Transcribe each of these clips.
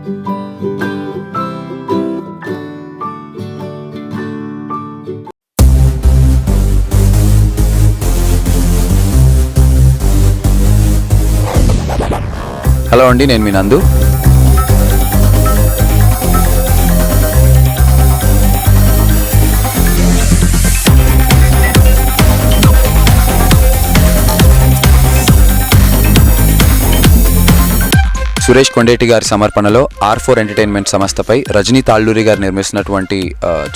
Hello అండి, నేను మీ నందు. సురేష్ కొండేటి గారి సమర్పణలో R4 ఎంటర్టైన్మెంట్ సంస్థపై రజనీ తాళ్ళూరి గారు నిర్మిస్తున్నటువంటి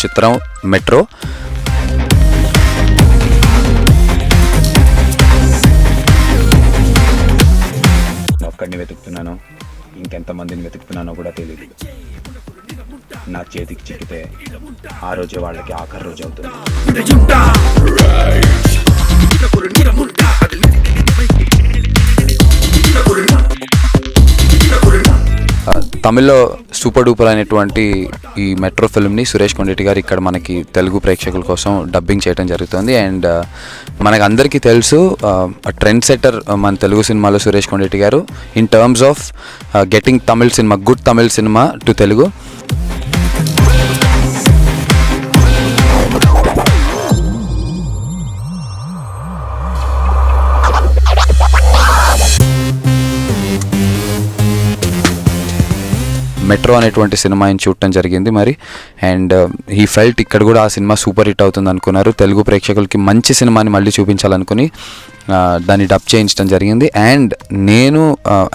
చిత్రం మెట్రో. ఒక్కడిని వెతుకుతున్నాను, ఇంకెంతమందిని వెతుకుతున్నానో కూడా తెలియదు. నా చేతికి చిక్కితే ఆ రోజే వాళ్ళకి ఆఖరి రోజు అవుతుంది. తమిళ్లో సూపర్ డూపర్ అనేటువంటి ఈ మెట్రో ఫిల్మ్ని సురేష్ కొండేటి గారు ఇక్కడ మనకి తెలుగు ప్రేక్షకుల కోసం డబ్బింగ్ చేయడం జరుగుతుంది. అండ్ మనకు అందరికీ తెలుసు, ట్రెండ్ సెట్టర్ మన తెలుగు సినిమాలో సురేష్ కొండేటి గారు in terms of getting Tamil cinema, good Tamil cinema to Telugu. Metro అనేటువంటి సినిమా ఆయన చూడటం జరిగింది మరి. అండ్ హీ ఫెల్ట్ ఇక్కడ కూడా ఆ సినిమా సూపర్ హిట్ అవుతుంది అనుకున్నారు. తెలుగు ప్రేక్షకులకి మంచి సినిమాని మళ్ళీ చూపించాలనుకుని దాన్ని డబ్ చేయించడం జరిగింది. అండ్ నేను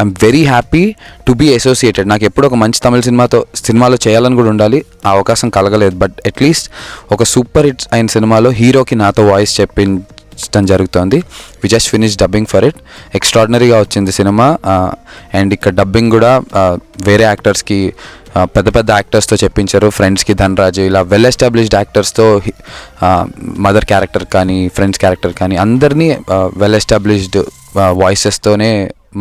I'm very happy to be associated. నాకు ఎప్పుడు ఒక మంచి తమిళ సినిమాలో చేయాలని కూడా ఉండాలి, ఆ అవకాశం కలగలేదు. బట్ అట్లీస్ట్ ఒక సూపర్ హిట్ అయిన సినిమాలో హీరోకి నాతో వాయిస్ చెప్పించడం జరుగుతుంది. We just finish dubbing for it. ఎక్స్ట్రాడినరీగా వచ్చింది సినిమా. అండ్ ఇక్కడ డబ్బింగ్ కూడా వేరే యాక్టర్స్కి, పెద్ద పెద్ద యాక్టర్స్తో చెప్పించారు. ఫ్రెండ్స్కి ధనరాజు, ఇలా వెల్ ఎస్టాబ్లిష్డ్ యాక్టర్స్తో మదర్ క్యారెక్టర్ కానీ ఫ్రెండ్స్ క్యారెక్టర్ కానీ అందరినీ వెల్ ఎస్టాబ్లిష్డ్ వాయిసెస్తోనే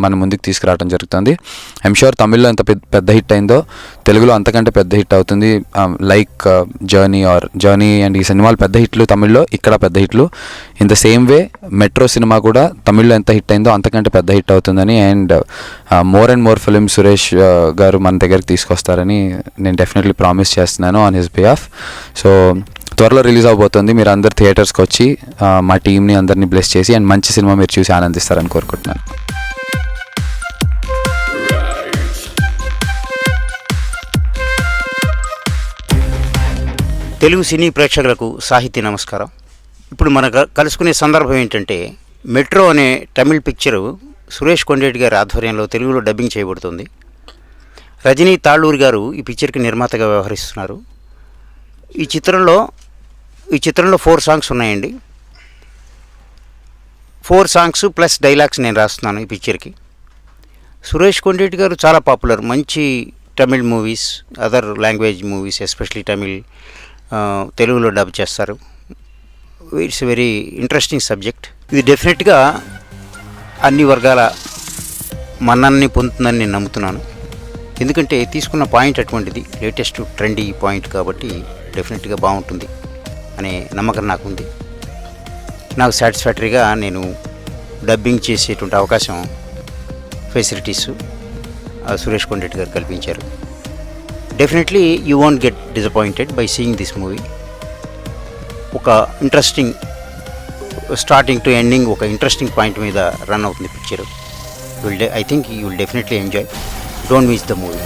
మన ముందుకు తీసుకురావడం జరుగుతుంది. ఐఎమ్ షూర్ తమిళ్లో ఎంత పెద్ద హిట్ అయిందో తెలుగులో అంతకంటే పెద్ద హిట్ అవుతుంది. లైక్ జర్నీ అండ్ ఈ సినిమాలు పెద్ద హిట్లు తమిళ్లో, ఇక్కడ పెద్ద హిట్లు. In the same way metro cinema కూడా తమిళ్లో ఎంత హిట్ అయిందో అంతకంటే పెద్ద హిట్ అవుతుందని, and more and more film Suresh గారు మన దగ్గరికి తీసుకొస్తారని నేను డెఫినెట్లీ ప్రామిస్ చేస్తున్నాను ఆన్ హిస్ బిహాఫ్. సో త్వరలో రిలీజ్ అవబోతుంది. మీరు అందరు థియేటర్స్కి వచ్చి మా టీంని అందరినీ బ్లెస్ చేసి అండ్ మంచి సినిమా మీరు చూసి ఆనందిస్తారని కోరుకుంటున్నాను. తెలుగు సినీ ప్రేక్షకులకు సాహితీ నమస్కారం. ఇప్పుడు మనకు కలుసుకునే సందర్భం ఏంటంటే, మెట్రో అనే తమిళ్ పిక్చరు సురేష్ కొండేటి గారి ఆధ్వర్యంలో తెలుగులో డబ్బింగ్ చేయబడుతుంది. రజనీ తాళ్ళూరి గారు ఈ పిక్చర్కి నిర్మాతగా వ్యవహరిస్తున్నారు. ఈ చిత్రంలో 4 సాంగ్స్ ఉన్నాయండి. 4 సాంగ్స్ ప్లస్ డైలాగ్స్ నేను రాస్తున్నాను ఈ పిక్చర్కి. సురేష్ కొండేటి గారు చాలా పాపులర్, మంచి Tamil movies, other language movies especially Tamil తెలుగులో డబ్ చేస్తారు. It's very interesting subject. ఇది డెఫినెట్గా అన్ని వర్గాల మన్నన్ని పొందుతుందని నేను నమ్ముతున్నాను. ఎందుకంటే తీసుకున్న పాయింట్ అటువంటిది, లేటెస్ట్ ట్రెండీ పాయింట్ కాబట్టి డెఫినెట్గా బాగుంటుంది అనే నమ్మకం నాకుంది. నాకు సాటిస్ఫాక్టరీగా నేను డబ్బింగ్ చేసేటువంటి అవకాశం, ఫెసిలిటీస్ సురేష్ కొండేటి గారు కల్పించారు. Definitely you won't get disappointed by seeing this movie. ఒక ఇంట్రెస్టింగ్ స్టార్టింగ్ టు ఎండింగ్ ఒక ఇంట్రెస్టింగ్ పాయింట్ మీద రన్ అవుతుంది picture. I think you will definitely enjoy. Don't miss the movie.